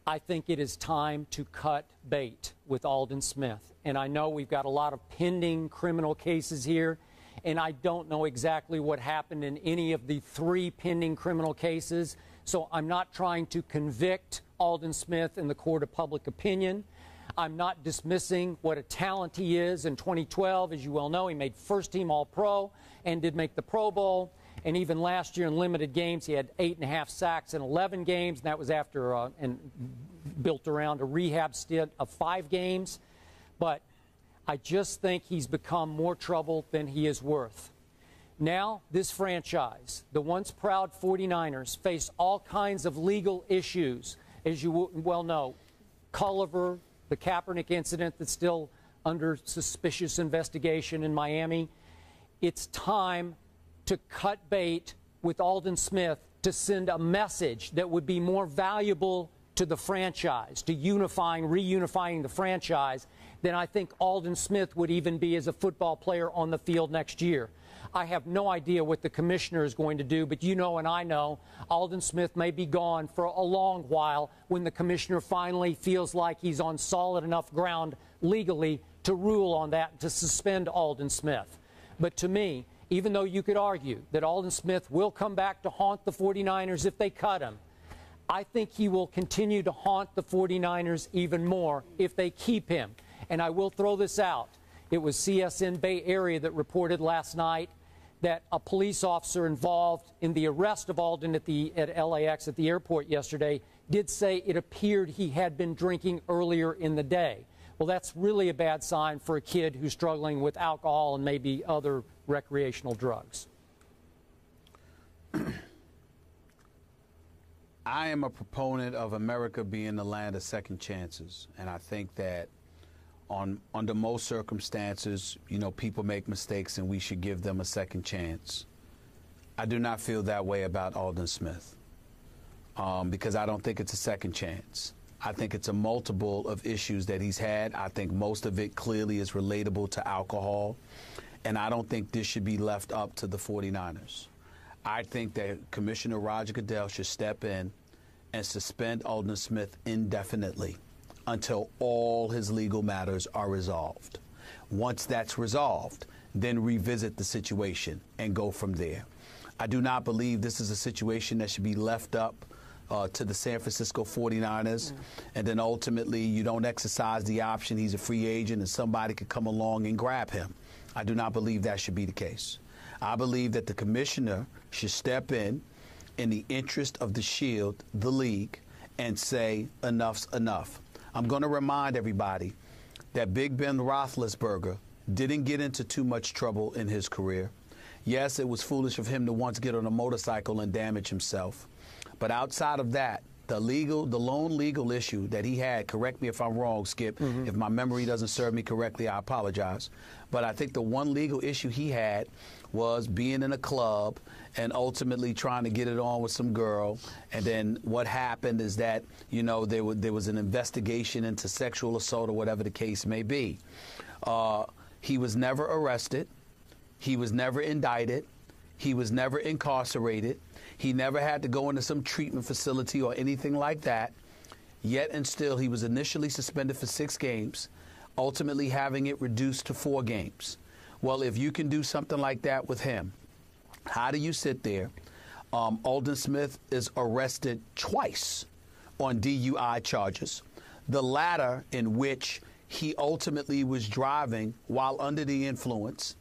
I think it is time to cut bait with Aldon Smith. And I know we've got a lot of pending criminal cases here, and I don't know exactly what happened in any of the 3 pending criminal cases. So I'm not trying to convict Aldon Smith in the court of public opinion. I'm not dismissing what a talent he is. In 2012, as you well know, he made first-team All-Pro and did make the Pro Bowl. And even last year in limited games, he had 8.5 sacks in 11 games. And that was after and built around a rehab stint of 5 games. But I just think he's become more trouble than he is worth. Now, this franchise, the once proud 49ers, face all kinds of legal issues. As you well know, Culliver, the Kaepernick incident that's still under suspicious investigation in Miami. It's time to cut bait with Aldon Smith to send a message that would be more valuable to the franchise, to reunifying the franchise, than I think Aldon Smith would even be as a football player on the field next year. I have no idea what the commissioner is going to do, but you know and I know Aldon Smith may be gone for a long while when the commissioner finally feels like he's on solid enough ground legally to rule on that and to suspend Aldon Smith. But to me, even though you could argue that Aldon Smith will come back to haunt the 49ers if they cut him, I think he will continue to haunt the 49ers even more if they keep him. And I will throw this out. It was CSN Bay Area that reported last night that a police officer involved in the arrest of Aldon at LAX at the airport yesterday did say it appeared he had been drinking earlier in the day. Well, that's really a bad sign for a kid who's struggling with alcohol and maybe other recreational drugs. I am a proponent of America being the land of second chances, and I think that under most circumstances, you know, people make mistakes and we should give them a second chance. I do not feel that way about Aldon Smith because I don't think it's a second chance. I think it's a multiple of issues that he's had. I think most of it clearly is relatable to alcohol, and I don't think this should be left up to the 49ers. I think that Commissioner Roger Goodell should step in and suspend Aldon Smith indefinitely until all his legal matters are resolved. Once that's resolved, then revisit the situation and go from there. I do not believe this is a situation that should be left up to the San Francisco 49ers, and then ultimately you don't exercise the option. He's a free agent and somebody could come along and grab him. I do not believe that should be the case. I believe that the commissioner should step in the interest of the Shield, the league, and say enough's enough. I'm going to remind everybody that Big Ben Roethlisberger didn't get into too much trouble in his career. Yes, it was foolish of him to once get on a motorcycle and damage himself. But outside of that, the lone legal issue that he had, correct me if I'm wrong, Skip, if my memory doesn't serve me correctly, I apologize. But I think the one legal issue he had was being in a club and ultimately trying to get it on with some girl. And then what happened is that, you know, there was an investigation into sexual assault or whatever the case may be. He was never arrested. He was never indicted. He was never incarcerated. He never had to go into some treatment facility or anything like that. Yet and still, he was initially suspended for 6 games, ultimately having it reduced to 4 games. Well, if you can do something like that with him, how do you sit there? Aldon Smith is arrested twice on DUI charges, the latter in which he ultimately was driving while under the influence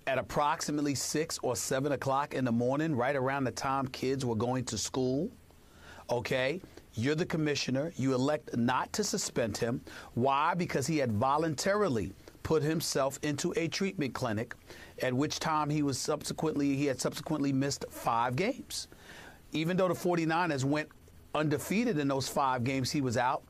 at approximately 6 or 7 o'clock in the morning, right around the time kids were going to school. Okay, you're the commissioner. You elect not to suspend him. Why? Because he had voluntarily put himself into a treatment clinic, at which time he had subsequently missed 5 games. Even though the 49ers went undefeated in those 5 games he was out,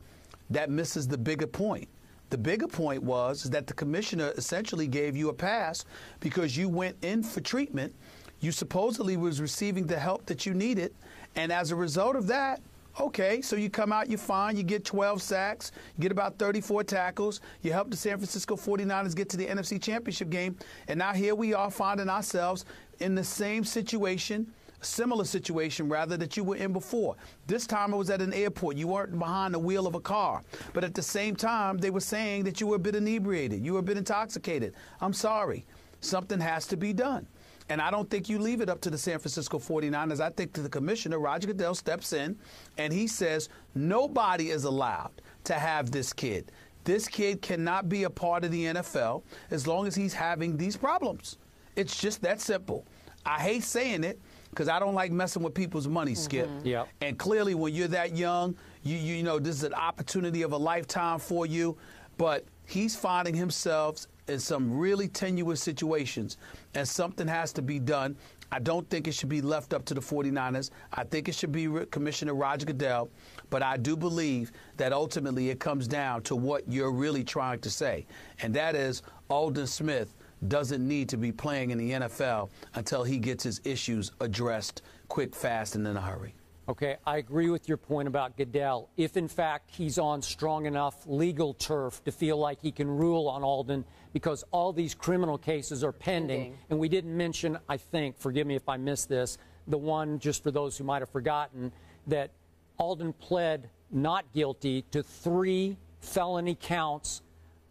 that misses the bigger point. The bigger point was that the commissioner essentially gave you a pass because you went in for treatment. You supposedly was receiving the help that you needed. And as a result of that, okay, so you come out, you're fine, you get 12 sacks, you get about 34 tackles, you help the San Francisco 49ers get to the NFC Championship game, and now here we are finding ourselves in the same situation, similar situation, rather, that you were in before. This time it was at an airport. You weren't behind the wheel of a car. But at the same time, they were saying that you were a bit inebriated. You were a bit intoxicated. I'm sorry. Something has to be done. And I don't think you leave it up to the San Francisco 49ers. I think that the commissioner, Roger Goodell, steps in and he says nobody is allowed to have this kid. This kid cannot be a part of the NFL as long as he's having these problems. It's just that simple. I hate saying it because I don't like messing with people's money, Skip. Yep. And clearly when you're that young, you know this is an opportunity of a lifetime for you. But he's finding himself in some really tenuous situations, and something has to be done. I don't think it should be left up to the 49ers. I think it should be Commissioner Roger Goodell. But I do believe that ultimately it comes down to what you're really trying to say, and that is Aldon Smith doesn't need to be playing in the NFL until he gets his issues addressed quick, fast, and in a hurry. Okay, I agree with your point about Goodell. If, in fact, he's on strong enough legal turf to feel like he can rule on Aldon, because all these criminal cases are pending. And we didn't mention, I think, forgive me if I missed this, the one, just for those who might have forgotten, that Aldon pled not guilty to 3 felony counts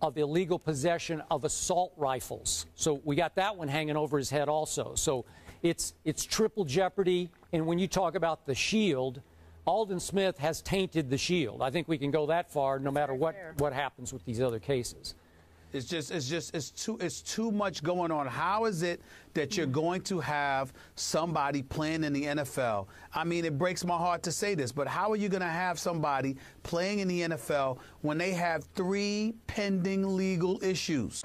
of illegal possession of assault rifles. So we got that one hanging over his head also. So it's triple jeopardy. And when you talk about the shield, Aldon Smith has tainted the shield. I think we can go that far no matter what happens with these other cases. It's too much going on. How is it that you're going to have somebody playing in the NFL? I mean, it breaks my heart to say this, but how are you going to have somebody playing in the NFL when they have 3 pending legal issues?